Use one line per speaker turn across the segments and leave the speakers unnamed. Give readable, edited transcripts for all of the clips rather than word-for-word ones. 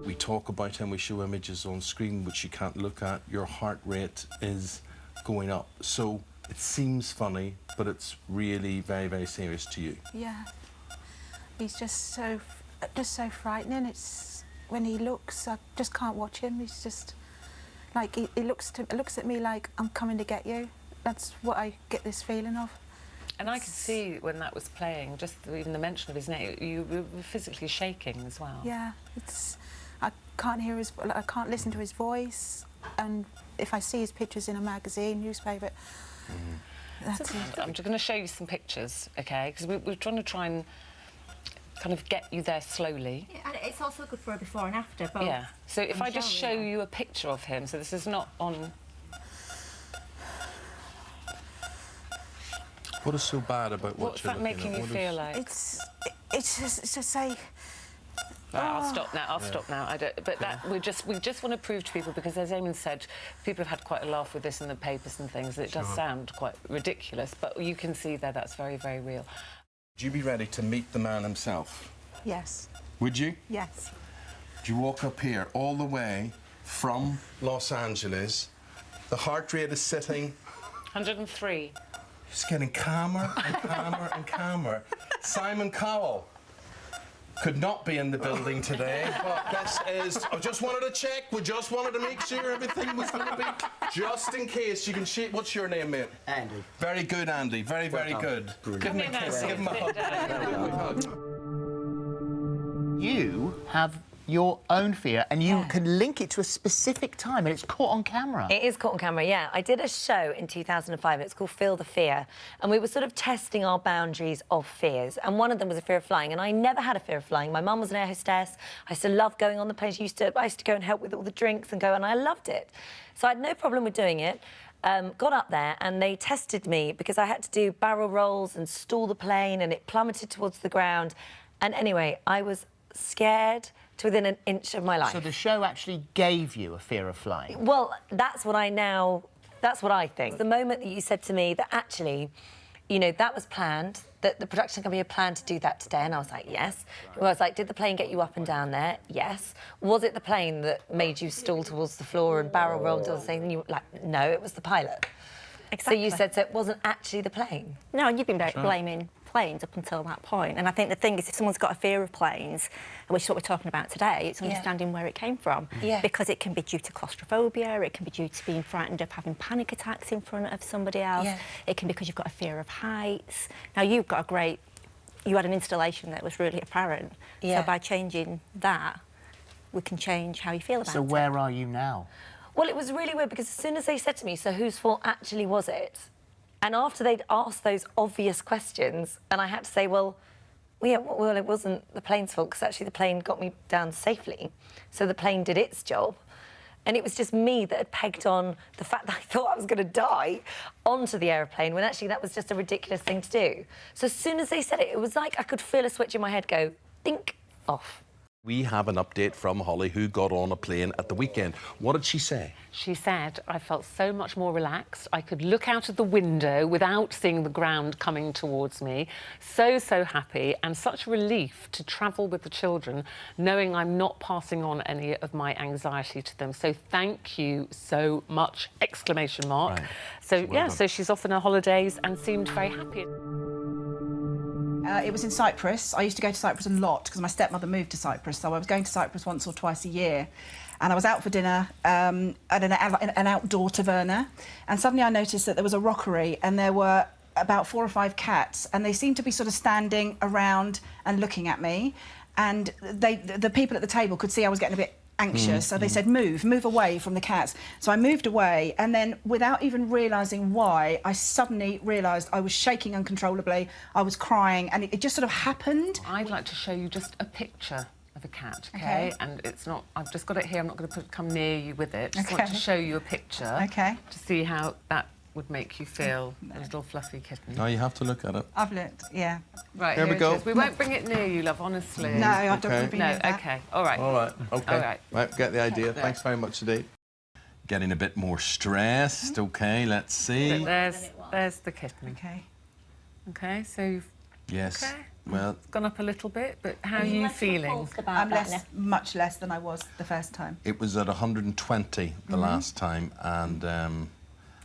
We talk about and we show images on screen which you can't look at. Your heart rate is going up. So it seems funny, but it's really very, very serious to you.
Yeah. He's just so frightening. It's when he looks, I just can't watch him. He's just like he looks at me like I'm coming to get you. That's what I get this feeling of.
And I could see when that was playing, just even the mention of his name, you were physically shaking as well.
Yeah, I can't hear his, I can't listen to his voice, and if I see his pictures in a magazine, newspaper, that's it.
I'm just going to show you some pictures, OK? Because we're trying to try and kind of get you there slowly.
Yeah, and it's also good for a before and after, both.
Yeah. So if I just show you a picture of him, so this is not on...
What is so bad about what
What's
you're
that
looking
making
at?
you feel like?
It's just say.
Right, I'll stop now. I'll stop now. I don't. But that we just want to prove to people, because as Eamonn said, people have had quite a laugh with this in the papers and things. It does sound quite ridiculous, but you can see there that's very, very real.
Would you be ready to meet the man himself?
Yes.
Would you?
Yes.
Would you walk up here all the way from Los Angeles? The heart rate is sitting...
103.
It's getting calmer and calmer and calmer. Simon Cowell could not be in the building today, but this is... I just wanted to check. We just wanted to make sure everything was going to be... Just in case you can shake... What's your name, mate?
Andy.
Very good, Andy. Very, very good. Give him a kiss. Give him a hug.
You have your own fear, and you can link it to a specific time, and it's caught on camera.
It is caught on camera, yeah. I did a show in 2005, it's called Feel the Fear, and we were sort of testing our boundaries of fears, and one of them was a fear of flying, and I never had a fear of flying. My mum was an air hostess. I used to love going on the planes. I used to go and help with all the drinks and I loved it. So I had no problem with doing it. Got up there, and they tested me because I had to do barrel rolls and stall the plane, and it plummeted towards the ground. And anyway, I was scared to within an inch of my life.
So the show actually gave you a fear of flying?
Well, that's what I think. The moment that you said to me that actually, you know, that was planned, that the production company had planned to do that today, and I was like, yes. I was like, did the plane get you up and down there? Yes. Was it the plane that made you stall towards the floor and barrel roll to the thing? And you were like, no, it was the pilot.
Exactly.
So you said, so it wasn't actually the plane?
No, and you've been blaming planes up until that point. And I think the thing is, if someone's got a fear of planes, which is what we're talking about today, it's understanding where it came from.
Yeah.
Because it can be due to claustrophobia, it can be due to being frightened of having panic attacks in front of somebody else. Yeah. It can be because you've got a fear of heights. Now, you've got you had an installation that was really apparent.
Yeah.
So by changing that, we can change how you feel about it.
So where are you now?
Well, it was really weird because as soon as they said to me, so whose fault actually was it? And after they'd asked those obvious questions, and I had to say, well, it wasn't the plane's fault, because actually the plane got me down safely. So the plane did its job. And it was just me that had pegged on the fact that I thought I was going to die onto the aeroplane, when actually that was just a ridiculous thing to do. So as soon as they said it, it was like I could feel a switch in my head go, think, off.
We have an update from Holly, who got on a plane at the weekend. What did she say?
She said, I felt so much more relaxed. I could look out of the window without seeing the ground coming towards me. So happy, and such relief to travel with the children, knowing I'm not passing on any of my anxiety to them. So thank you so much, exclamation mark.
Right.
So, yeah, so she's off on her holidays and seemed very happy.
It was in Cyprus. I used to go to Cyprus a lot because my stepmother moved to Cyprus, so I was going to Cyprus once or twice a year. And I was out for dinner at an outdoor taverna, and suddenly I noticed that there was a rockery and there were about 4 or 5 cats, and they seemed to be sort of standing around and looking at me. And the people at the table could see I was getting a bit anxious, so they said, move away from the cats. So I moved away, and then without even realising why, I suddenly realised I was shaking uncontrollably, I was crying, and it just sort of happened.
I'd like to show you just a picture of a cat, OK? And it's not... I've just got it here. I'm not going to come near you with it. Just want to show you a picture.
OK.
To see how that would make you feel, a little fluffy kitten.
No, you have to look at it.
I've looked, yeah.
Right,
here we go.
It is. We won't bring it near you, love, honestly.
No, I don't want to be near that.
OK, all right.
All right, OK.
All right.
Right, get the idea. Thanks very much indeed. Getting a bit more stressed. OK, let's see.
There's There's the kitten.
Okay.
Okay, so you've
Yes.
okay.
Well,
It's gone up a little bit, but how are you feeling?
I'm much less than I was the first time.
it was at 120 the last time, and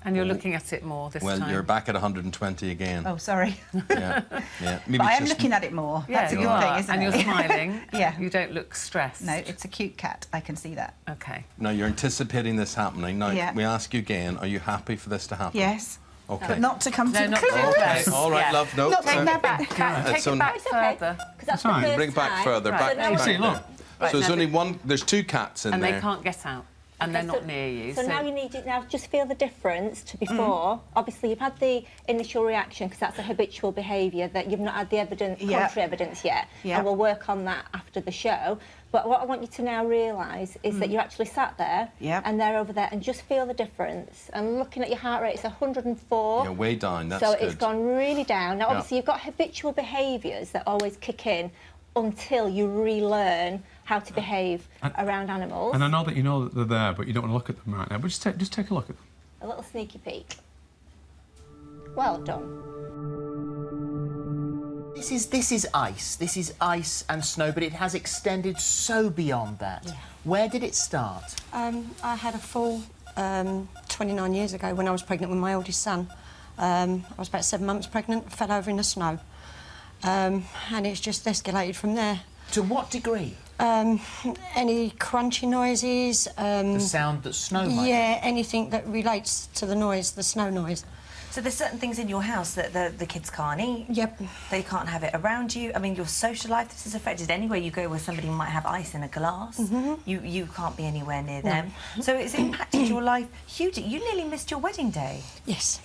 And you're looking at it more this
well,
time.
you're back at 120 again.
Oh, sorry.
Yeah, yeah. Maybe
But I
it's
am
just-
looking at it more.
Yeah,
That's a
you
good
are,
thing, isn't
and
it?
you're smiling.
Yeah.
You don't look stressed.
No, it's a cute cat. I can see that.
Okay.
Now you're anticipating this happening. Now
Yeah.
we ask you again: are you happy for this to happen?
Yes.
Okay.
But not to come
No,
to
not
the
too
close.
close.
All right,
Yeah.
love. No.
Not taking that back.
Take
It's
it
on-
back
It's okay.
further.
'Cause that's the
fine.
first
Bring it back
time.
further.
Right.
Back.
Now
back
see, look.
there.
Right,
So there's
now
only
the-
one. There's two cats in
And
there.
they can't get out. And they're not near you.
So now you need to just feel the difference to before. Obviously, you've had the initial reaction because that's a habitual behaviour that you've not had the evidence,
Yeah.
contrary evidence yet,
Yeah.
and we'll work on that after the show. But what I want you to now realise is that you're actually sat there
Yeah.
and they're over there, and just feel the difference. And looking at your heart rate, it's 104.
Yeah, way down. That's
so
good.
it's gone really down. Now,
Yeah.
obviously, you've got habitual behaviours that always kick in until you relearn how to behave around animals.
And I know that you know that they're there, but you don't want to look at them right now. But just take a look at them.
A little sneaky peek. Well done.
This is ice. This is ice and snow, but it has extended so beyond that.
Yeah.
Where did it start?
I had a fall 29 years ago when I was pregnant with my oldest son. I was about 7 months pregnant, fell over in the snow. And it's just escalated from there.
To what degree?
Any crunchy noises.
The sound that snow might
Yeah, anything that relates to the noise, the snow noise.
So there's certain things in your house that the kids can't eat.
Yep.
They can't have it around you. I mean, your social life, this is affected. Anywhere you go where somebody might have ice in a glass, you can't be anywhere near them. So it's impacted your life hugely. You nearly missed your wedding day.
Yes.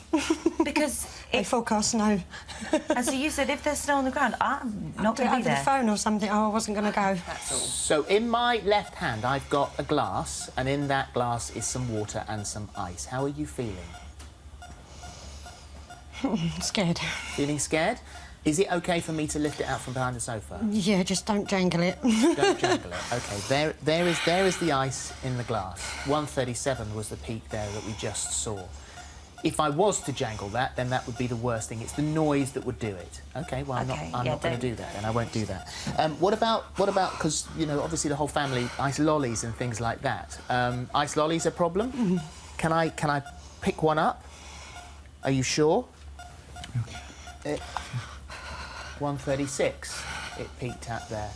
Because
They forecast snow.
and so you said, if there's snow on the ground, I'm not
Do it
going to be
over the
there.
phone or something. Oh, I wasn't going to go.
That's all.
So in my left hand, I've got a glass, and in that glass is some water and some ice. How are you feeling?
Scared.
Feeling scared? Is it okay for me to lift it out from behind the sofa?
Yeah, just don't jangle it.
Don't jangle it. Okay, there is the ice in the glass. 137 was the peak there that we just saw. If I was to jangle that, then that would be the worst thing. It's the noise that would do it. Okay, well, I'm
Okay,
not
yeah,
going
don't.
to do that, then. I won't do that. What about, because, you know, obviously the whole family, ice lollies and things like that. Ice lollies a problem? Can I pick one up? Are you sure? 136, it peaked at there.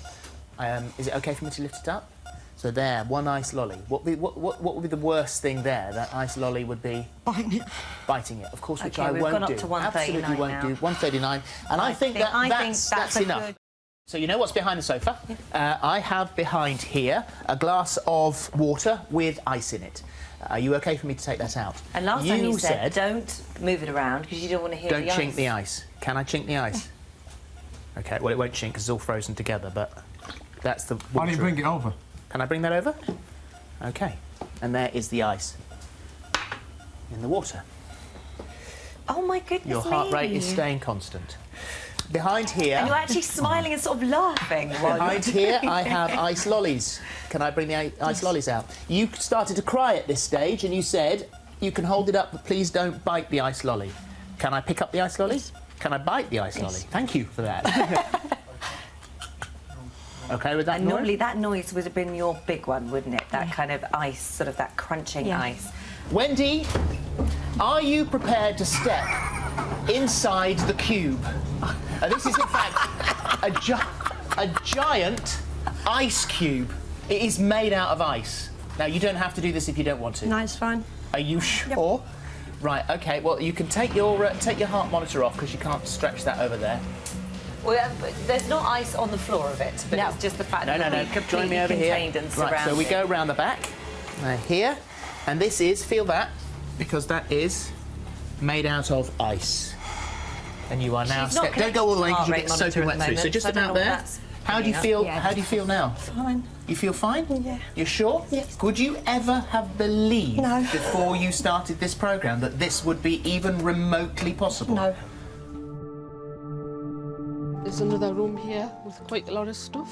Is it okay for me to lift it up? So there, one ice lolly. What would be the worst thing there? That ice lolly would be
Biting it.
biting it, of course, which
Okay,
I
we've
won't
gone up
do.
to 139
Absolutely won't
now.
do. 139, and I think that's
a
enough.
good-
So you know what's behind the sofa? I have behind here a glass of water with ice in it. Are you okay for me to take that out?
And last time you said, don't move it around because you don't want to hear
don't
the
chink
ice.
the ice. Can I chink the ice? Okay, well, it won't chink because it's all frozen together, but that's the...
Why don't you bring it over?
Can I bring that over? Okay. And there is the ice in the water.
Oh, my goodness
Your heart rate is staying constant. Behind here...
And you're actually smiling and sort of laughing.
Behind here, I have ice lollies. Can I bring the ice lollies out? You started to cry at this stage and you said, you can hold it up, but please don't bite the ice lolly. Can I pick up the ice lolly? Yes. Can I bite the ice lolly? Thank you for that. Okay with that
And
noise?
normally that noise would have been your big one, wouldn't it? That kind of ice, sort of that crunching ice.
Wendy, are you prepared to step inside the cube? This is, in fact, a giant ice cube. It is made out of ice. Now, you don't have to do this if you don't want to.
No, it's fine.
Are you sure? Yep. Right, OK, well, you can take your heart monitor off because you can't stretch that over there.
Well, there's no ice on the floor of it, but it's just the fact that it's
Join
completely
me over here.
contained and surrounded.
Right, so we go round the back, here, and this is, feel that, because that is made out of ice. And you are now... Don't go all the way because you get soaking wet through. So just about there. How do you feel?
Yeah.
How do you feel now?
Fine.
You feel fine?
Yeah.
You're sure?
Yes.
Would you ever have believed
No.
before you started this programme that this would be even remotely possible?
No.
There's another room here with quite a lot of stuff.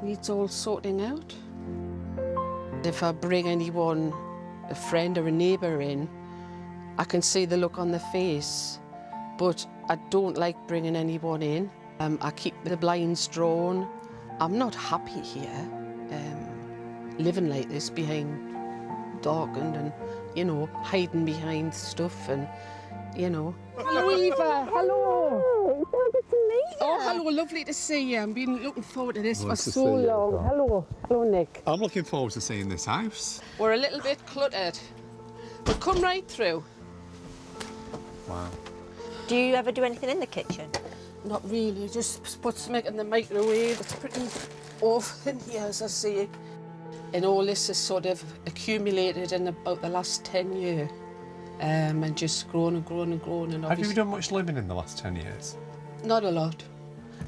Needs all sorting out. If I bring anyone, a friend or a neighbour in, I can see the look on their face, but I don't like bringing anyone in. I keep the blinds drawn. I'm not happy here, living like this behind darkened and, you know, hiding behind stuff and, you know. Hello, Eva. Hello.
So good to meet you.
Oh, hello. Lovely to see you. I've been looking forward to this for so long. Hello. Hello, Nick.
I'm looking forward to seeing this house.
We're a little bit cluttered, but come right through.
Wow.
Do you ever do anything in the kitchen?
Not really, just put something in the microwave. It's pretty awful in here, as I see it. And all this is sort of accumulated in about the last 10 years. And just grown and grown and grown. And
Have you done much living in the last 10 years?
Not a lot.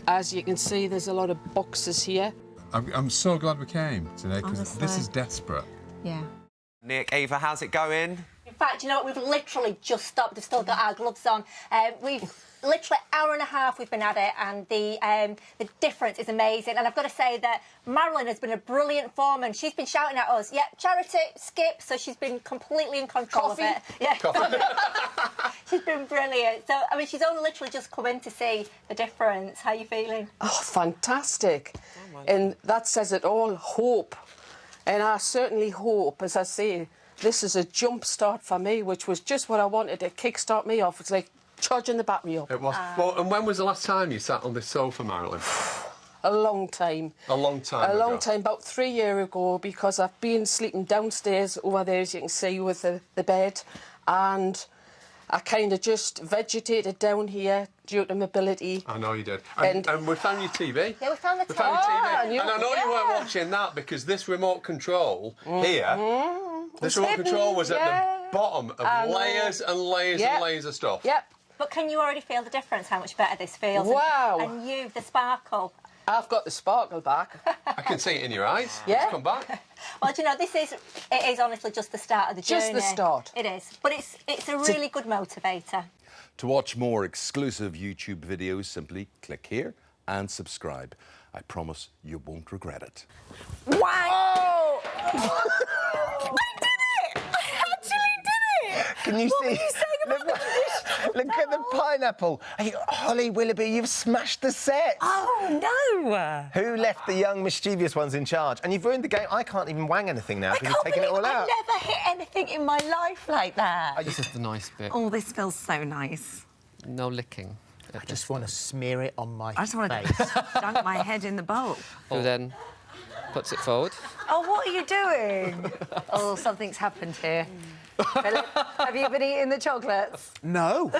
As you can see, there's a lot of boxes here.
I'm so glad we came today, because this is desperate.
Yeah.
Nik, Eva, how's it going?
In fact, you know what? We've literally just stopped. We've still got our gloves on. We've literally hour and a half we've been at it, and the difference is amazing. And I've got to say that Marilyn has been a brilliant foreman. She's been shouting at us, yeah, charity, skip. So she's been completely in control of it. Yeah. She's been brilliant. So I mean, she's only literally just come in to see the difference. How are you feeling?
Oh, fantastic. And that says it all, hope. And I certainly hope, as I say, this is a jump start for me, which was just what I wanted to kickstart me off. It's like charging the battery up.
It was. Well, and when was the last time you sat on this sofa, Marilyn?
A long time.
A long time
A
ago.
long time, about 3 years ago, because I've been sleeping downstairs over there, as you can see, with the bed, and I kind of just vegetated down here due to mobility.
I know you did. And we found your TV.
Yeah, we found the
We found your TV.
and
And I know you weren't watching that, because this remote control here, this remote control was at the bottom of layers and layers and layers of stuff.
Yep.
But can you already feel the difference? How much better this feels?
Wow.
And you, the sparkle.
I've got the sparkle back.
I can see it in your eyes.
Yeah.
It's come back.
Well, do you know, it is honestly just the start of the journey.
Just the start.
It is. But it's a really good motivator.
To watch more exclusive YouTube videos, simply click here and subscribe. I promise you won't regret it.
Wow! I did it! I actually did it!
Can you see? Look at the pineapple. Hey, Holly Willoughby, you've smashed the set.
Oh, no!
Who left the young, mischievous ones in charge? And you've ruined the game. I can't even wang anything now because you've taken it all out.
I never hit anything in my life like that.
This is the nice bit.
Oh, this feels so nice.
No licking.
I just want to smear it on my
I just want to dunk my head in the bowl.
Who then puts it forward?
Oh, what are you doing? Oh, something's happened here. Phillip, have you been eating the chocolates?
No.